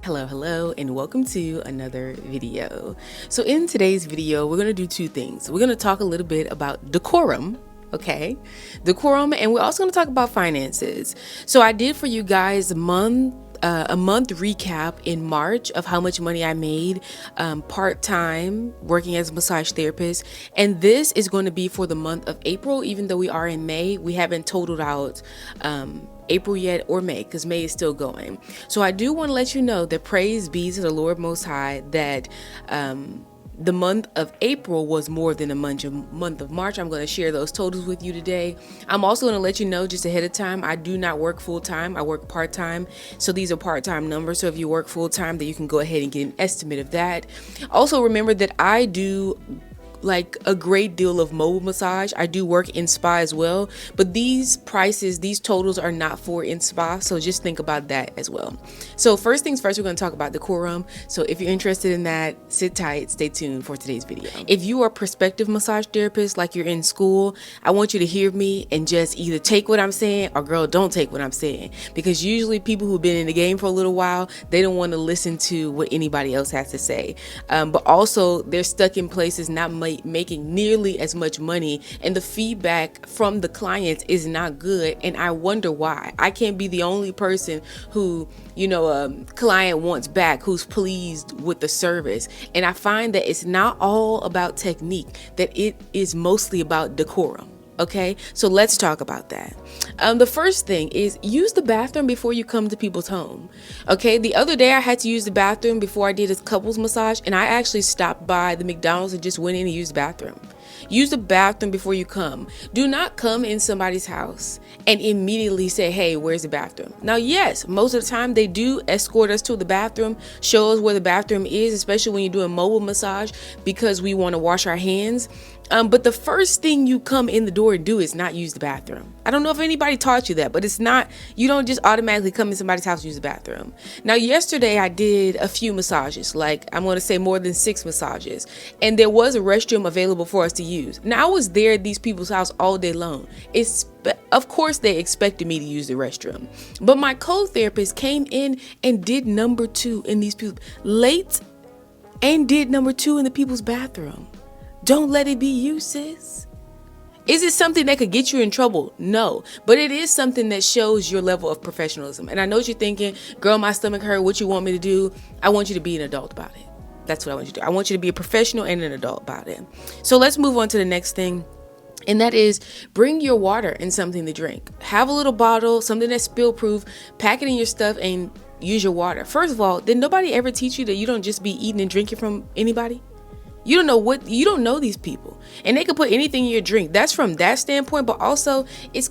Hello, and welcome to another video. So in today's video, we're going to do two things. We're going to talk a little bit about decorum, okay? Decorum, and we're also going to talk about finances. So I did for you guys a month recap in March of how much money I made part-time working as a massage therapist, and this is going to be for the month of April. Even though we are in May, we haven't totaled out April yet, or May, because May is still going. So I do want to let you know that praise be to the Lord Most High that the month of April was more than the month of March. I'm going to share those totals with you today. I'm also going to let you know just ahead of time, I do not work full-time. I work part-time. So these are part-time numbers. So if you work full-time, then you can go ahead and get an estimate of that. Also remember that I do like a great deal of mobile massage. I do work in spa as well, but these prices, these totals are not for in spa, so just think about that as well. So first things first, we're going to talk about decorum. So if you're interested in that, sit tight, stay tuned for today's video. If you are a prospective massage therapist, like you're in school, I want you to hear me and just either take what I'm saying or girl, don't take what I'm saying, because usually people who've been in the game for a little while, they don't want to listen to what anybody else has to say, but also they're stuck in places not making nearly as much money, and the feedback from the clients is not good, and I wonder why. I can't be the only person who, client wants back, who's pleased with the service. And I find that it's not all about technique, that it is mostly about decorum. Okay, so let's talk about that. The first thing is use the bathroom before you come to people's home. Okay, the other day I had to use the bathroom before I did a couples massage, and I actually stopped by the McDonald's and just went in and used the bathroom. Use the bathroom before you come. Do not come in somebody's house and immediately say, hey, where's the bathroom? Now, yes, most of the time they do escort us to the bathroom, show us where the bathroom is, especially when you're doing mobile massage, because we want to wash our hands. But the first thing you come in the door and do is not use the bathroom. I don't know if anybody taught you that, but it's not, you don't just automatically come in somebody's house and use the bathroom. Now, yesterday I did a few massages, like I'm going to say more than 6 massages, and there was a restroom available for us to use. Now, I was there at these people's house all day long. Of course, they expected me to use the restroom, but my co-therapist came in and did number 2 in these people late and did number 2 in the people's bathroom. Don't let it be you, sis. Is it something that could get you in trouble? No, but it is something that shows your level of professionalism. And I know what you're thinking, girl, my stomach hurt. What you want me to do? I want you to be an adult about it. That's what I want you to do. I want you to be a professional and an adult about it. So let's move on to the next thing. And that is bring your water and something to drink. Have a little bottle, something that's spill proof, pack it in your stuff and use your water. First of all, did nobody ever teach you that you don't just be eating and drinking from anybody? You don't know these people, and they can put anything in your drink. That's from that standpoint, but also it's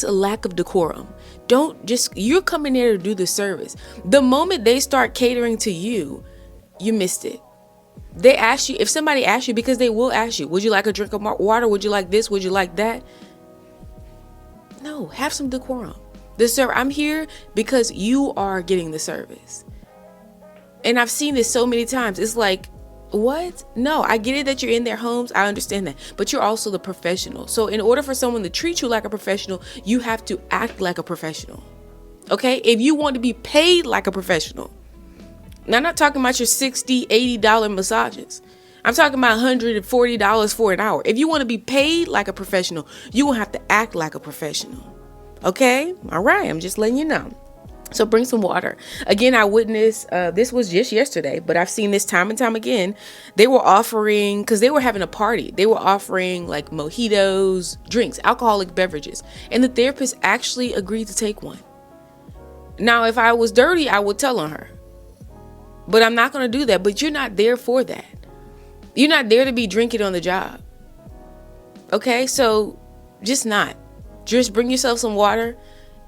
a lack of decorum. You're coming there to do the service. The moment they start catering to you, you missed it. They ask you, if somebody asks you, because they will ask you, would you like a drink of water? Would you like this? Would you like that? No, have some decorum. I'm here because you are getting the service. And I've seen this so many times. It's like, what? No, I get it that you're in their homes. I understand that. But you're also the professional. So in order for someone to treat you like a professional, you have to act like a professional. Okay? If you want to be paid like a professional. Now, I'm not talking about your $60, $80 massages. I'm talking about $140 for an hour. If you want to be paid like a professional, you will have to act like a professional. Okay? All right. I'm just letting you know. So bring some water. Again, I witnessed, this was just yesterday, but I've seen this time and time again. They were offering, because they were having a party, they were offering like mojitos, drinks, alcoholic beverages. And the therapist actually agreed to take one. Now, if I was dirty, I would tell on her. But I'm not going to do that. But you're not there for that. You're not there to be drinking on the job. Okay, so just bring yourself some water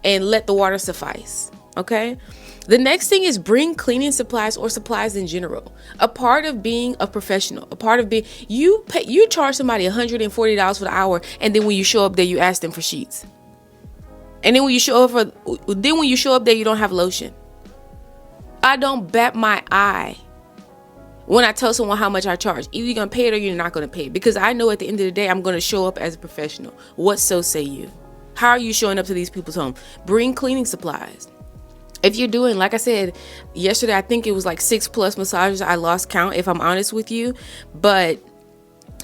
and let the water suffice. Okay. The next thing is bring cleaning supplies or supplies in general. A part of being a professional, you charge somebody $140 for the hour, and then when you show up there, you ask them for sheets. And then when you show up there, you don't have lotion. I don't bat my eye when I tell someone how much I charge. Either you're going to pay it or you're not going to pay it, because I know at the end of the day, I'm going to show up as a professional. What so say you? How are you showing up to these people's home? Bring cleaning supplies. If you're doing, like I said yesterday, I think it was like 6+ massages. I lost count, if I'm honest with you. But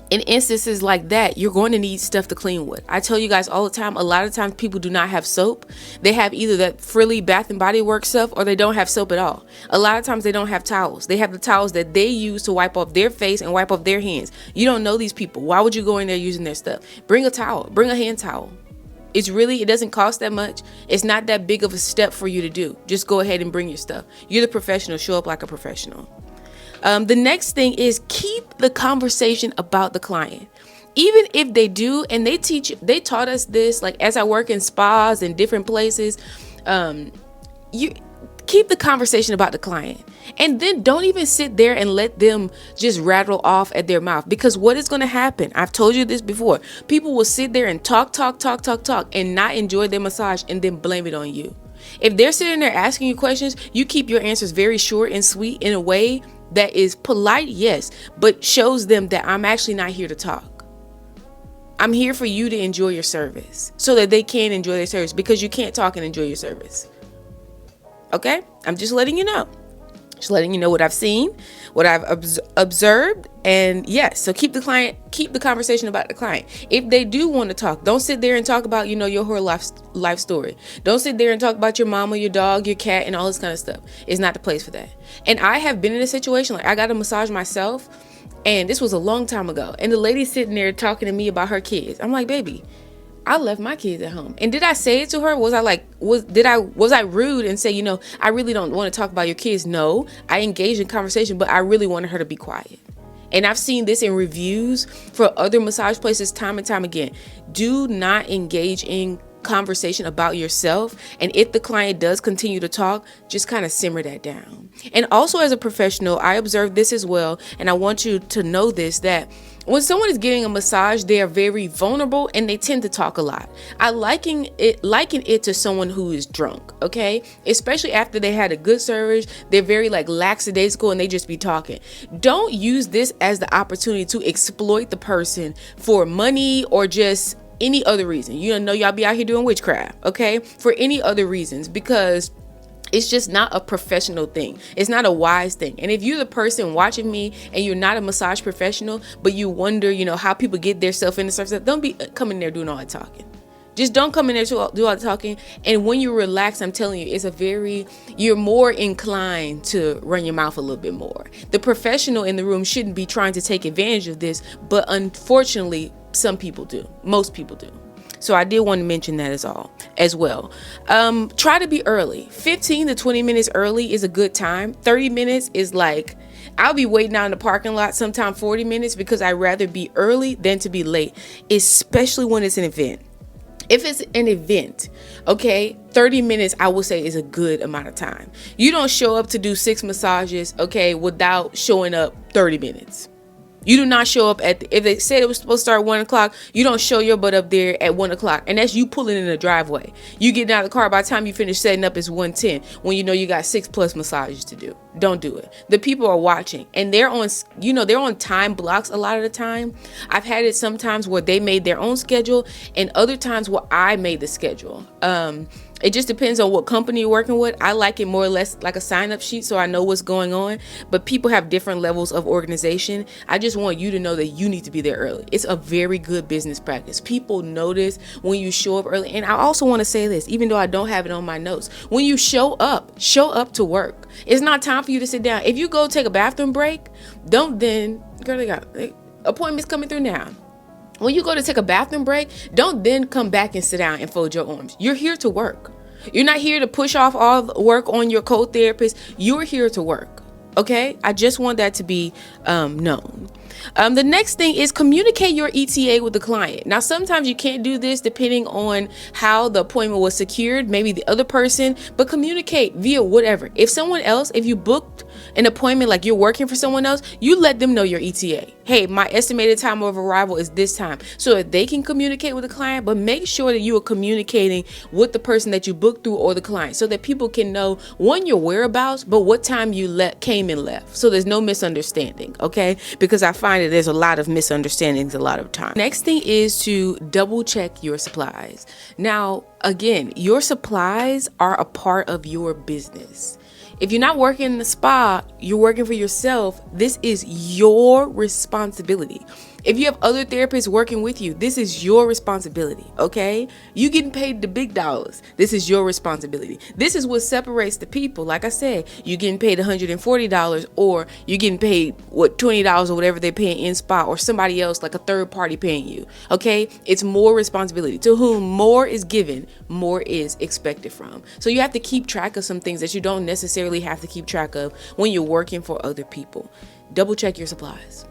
in instances like that, you're going to need stuff to clean with. I tell you guys all the time, a lot of times people do not have soap. They have either that frilly Bath and Body Works stuff, or they don't have soap at all. A lot of times they don't have towels. They have the towels that they use to wipe off their face and wipe off their hands. You don't know these people. Why would you go in there using their stuff? Bring a towel. Bring a hand towel. It doesn't cost that much. It's not that big of a step for you to do. Just go ahead and bring your stuff. You're the professional. Show up like a professional. The next thing is keep the conversation about the client. Even if they do, and they taught us this, like as I work in spas and different places, you keep the conversation about the client. And then don't even sit there and let them just rattle off at their mouth, because what is going to happen? I've told you this before. People will sit there and talk and not enjoy their massage and then blame it on you. If they're sitting there asking you questions, you keep your answers very short and sweet in a way that is polite, yes, but shows them that I'm actually not here to talk. I'm here for you to enjoy your service so that they can enjoy their service, because you can't talk and enjoy your service. Okay? I'm just letting you know. Just letting you know what I've seen, what I've observed. And yes, so keep the conversation about the client. If they do want to talk, don't sit there and talk about, your whole life story. Don't sit there and talk about your mama, your dog, your cat, and all this kind of stuff. It's not the place for that. And I have been in a situation, like I got a massage myself, and this was a long time ago. And the lady sitting there talking to me about her kids. I'm like, baby, I left my kids at home. And did I say it to her? Was I rude and say, I really don't want to talk about your kids? No, I engaged in conversation, but I really wanted her to be quiet. And I've seen this in reviews for other massage places time and time again. Do not engage in conversation about yourself. And if the client does continue to talk, just kind of simmer that down. And also, as a professional, I observe this as well. And I want you to know this, that when someone is getting a massage, they are very vulnerable and they tend to talk a lot. I liken it to someone who is drunk, okay? Especially after they had a good service, they're very lackadaisical and they just be talking. Don't use this as the opportunity to exploit the person for money or just any other reason. Y'all be out here doing witchcraft, okay? For any other reasons, because it's just not a professional thing. It's not a wise thing. And if you're the person watching me and you're not a massage professional, but you wonder, how people get their self into stuff, don't be coming there doing all that talking. Just don't come in there to do all the talking. And when you relax, I'm telling you, you're more inclined to run your mouth a little bit more. The professional in the room shouldn't be trying to take advantage of this, but unfortunately, some people do. Most people do. So I did want to mention that as well. Try to be early. 15 to 20 minutes early is a good time. 30 minutes is I'll be waiting out in the parking lot, sometime 40 minutes, because I'd rather be early than to be late, especially when it's an event. If it's an event, okay, 30 minutes, I would say, is a good amount of time. You don't show up to do 6 massages, okay, without showing up 30 minutes. You do not show up if they said it was supposed to start at 1 o'clock, you don't show your butt up there at 1 o'clock. And that's you pulling in the driveway. You get out of the car, by the time you finish setting up, it's 1:10 when you got 6+ massages to do. Don't do it. The people are watching and they're on time blocks a lot of the time. I've had it sometimes where they made their own schedule and other times where I made the schedule. It just depends on what company you're working with. I like it more or less like a sign-up sheet so I know what's going on. But people have different levels of organization. I just want you to know that you need to be there early. It's a very good business practice. People notice when you show up early. And I also want to say this, even though I don't have it on my notes. When you show up to work. It's not time for you to sit down. If you go take a bathroom break, don't then, girl, they got appointments coming through now. When you go to take a bathroom break, don't then come back and sit down and fold your arms. You're here to work. You're not here to push off all the work on your co-therapist. You're here to work. Okay? I just want that to be known. The next thing is communicate your ETA with the client. Now, sometimes you can't do this depending on how the appointment was secured, maybe the other person, but communicate via whatever. If you booked an appointment, like you're working for someone else, you let them know your ETA. Hey, my estimated time of arrival is this time, so that they can communicate with the client. But make sure that you are communicating with the person that you booked through or the client, so that people can know, one, your whereabouts, but what time you came and left, so there's no misunderstanding. Okay, because I find that there's a lot of misunderstandings a lot of time. Next thing is to double check your supplies. Now, again, your supplies are a part of your business. If you're not working in the spa, you're working for yourself. This is your responsibility. If you have other therapists working with you, this is your responsibility, okay? You getting paid the big dollars. This is your responsibility. This is what separates the people. Like I said, you getting paid $140, or you're getting paid, $20 or whatever they're paying in spa, or somebody else, like a third party paying you, okay? It's more responsibility. To whom more is given, more is expected from. So you have to keep track of some things that you don't necessarily have to keep track of when you're working for other people. Double check your supplies.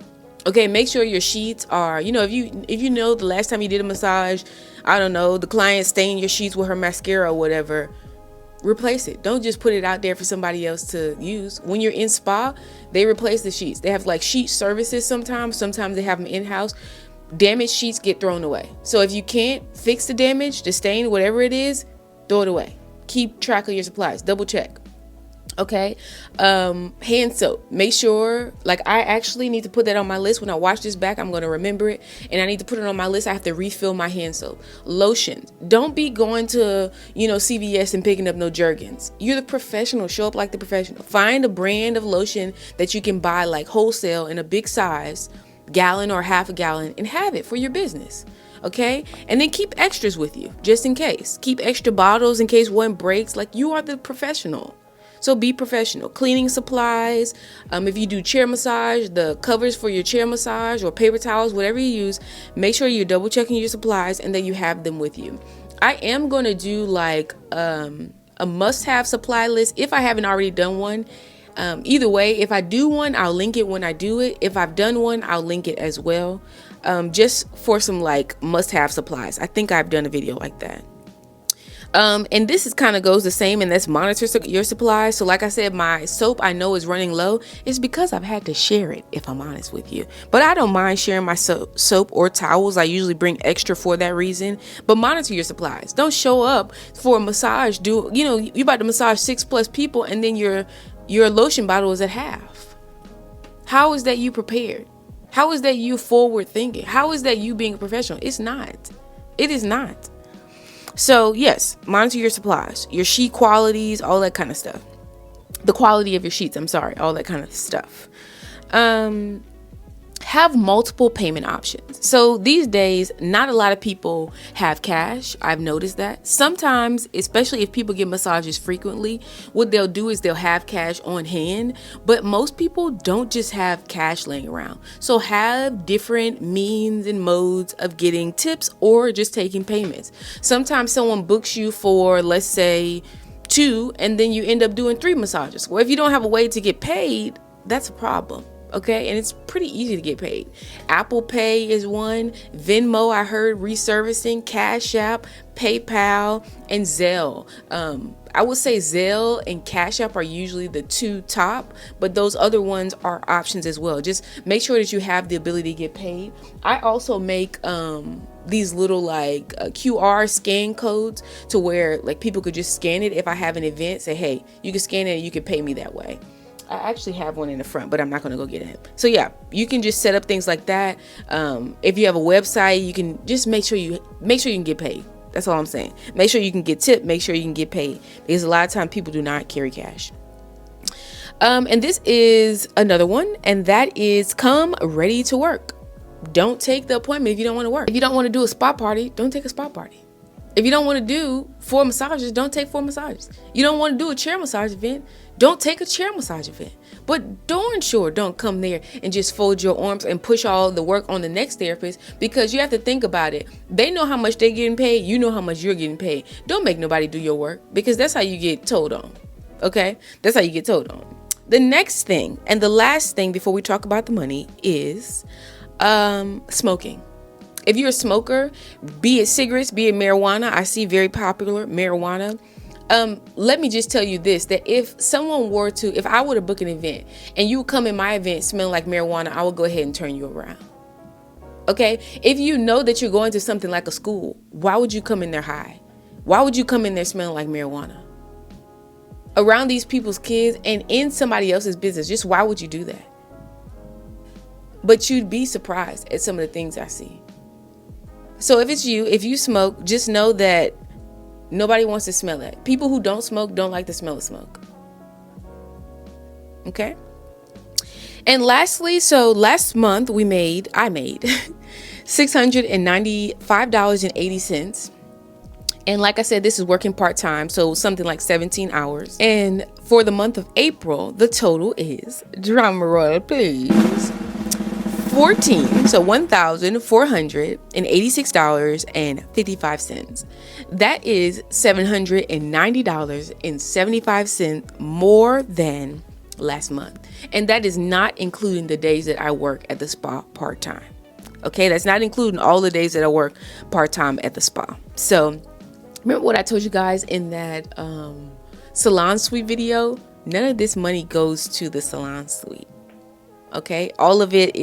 Okay, make sure your sheets are, if you know the last time you did a massage, I don't know, the client stained your sheets with her mascara or whatever, replace it. Don't just put it out there for somebody else to use. When you're in spa, they replace the sheets. They have like sheet services sometimes. Sometimes they have them in-house. Damaged sheets get thrown away. So if you can't fix the damage, the stain, whatever it is, throw it away. Keep track of your supplies. Double check. Okay, hand soap. Make sure, like, I actually need to put that on my list. When I watch this back, I'm going to remember it, and I need to put it on my list. I have to refill my hand soap. Lotion. Don't be going to, CVS and picking up no Jergens. You're the professional. Show up like the professional. Find a brand of lotion that you can buy like wholesale in a big size, gallon or half a gallon, and have it for your business. Okay, and then keep extras with you just in case. Keep extra bottles in case one breaks. Like, you are the professional. So be professional. Cleaning supplies. If you do chair massage, the covers for your chair massage or paper towels, whatever you use, make sure you're double checking your supplies and that you have them with you. I am going to do like a must-have supply list if I haven't already done one. Either way, if I do one, I'll link it when I do it. If I've done one, I'll link it as well. Just for some like must-have supplies. I think I've done a video like that. And this is kind of goes the same, and that's monitor your supplies. So like I said, my soap I know is running low. It's because I've had to share it, if I'm honest with you. But I don't mind sharing my soap or towels. I usually bring extra for that reason. But monitor your supplies. Don't show up for a massage. You about to massage 6+ people, and then your lotion bottle is at half. How is that you prepared? How is that you forward thinking? How is that you being a professional? It's not. It is not. So yes, monitor your supplies, your sheet qualities, all that kind of stuff. The quality of your sheets, all that kind of stuff. Have multiple payment options. So these days, not a lot of people have cash. I've noticed that. Sometimes, especially if people get massages frequently, what they'll do is they'll have cash on hand, but most people don't just have cash laying around. So have different means and modes of getting tips or just taking payments. Sometimes someone books you for, let's say, 2, and then you end up doing 3 massages. Well, if you don't have a way to get paid, that's a problem. Okay, and it's pretty easy to get paid. Apple Pay is one. Venmo, I heard, reservicing. Cash App, PayPal, and Zelle. I would say Zelle and Cash App are usually the 2 top, but those other ones are options as well. Just make sure that you have the ability to get paid. I also make these little like QR scan codes to where like people could just scan it. If I have an event, say, hey, you can scan it and you can pay me that way. I actually have one in the front, but I'm not going to go get it. So yeah, you can just set up things like that. If you have a website, you can just make sure you can get paid. That's all I'm saying. Make sure you can get tipped. Make sure you can get paid, because a lot of times people do not carry cash. And this is another one, and that is come ready to work. Don't take the appointment if you don't want to work. If you don't want to do a spa party, don't take a spa party. If you don't want to do 4 massages, don't take 4 massages. You don't want to do a chair massage event, don't take a chair massage event. But darn sure don't come there and just fold your arms and push all the work on the next therapist, because you have to think about it. They know how much they're getting paid. You know how much you're getting paid. Don't make nobody do your work, because that's how you get told on. Okay? That's how you get told on. The next thing, and the last thing before we talk about the money, is smoking. If you're a smoker, be it cigarettes, be it marijuana, I see very popular marijuana. Let me just tell you this, that if I were to book an event and you come in my event smelling like marijuana, I would go ahead and turn you around. Okay? If you know that you're going to something like a school, why would you come in there high? Why would you come in there smelling like marijuana? Around these people's kids and in somebody else's business, just why would you do that? But you'd be surprised at some of the things I see. So if you smoke, just know that nobody wants to smell it. People who don't smoke don't like the smell of smoke. Okay? And lastly, so last month I made $695.80. And like I said, this is working part-time, so something like 17 hours. And for the month of April, the total is, drum roll please, $1,486.55. That is $790.75 more than last month. And that is not including the days that I work at the spa part-time. Okay, that's not including all the days that I work part-time at the spa. So remember what I told you guys in that salon suite video? None of this money goes to the salon suite. Okay, all of it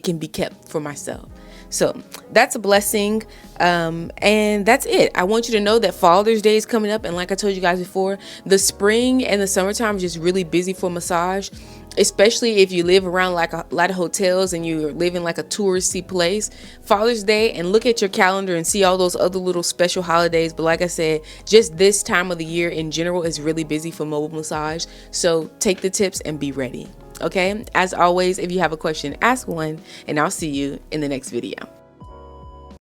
can be kept for myself. So that's a blessing. And that's it. I want you to know that Father's Day is coming up. And like I told you guys before, the spring and the summertime is just really busy for massage, especially if you live around like a lot of hotels and you live in like a touristy place. Father's Day, and look at your calendar and see all those other little special holidays. But like I said, just this time of the year in general is really busy for mobile massage. So take the tips and be ready. Okay, as always, if you have a question, ask one, and I'll see you in the next video.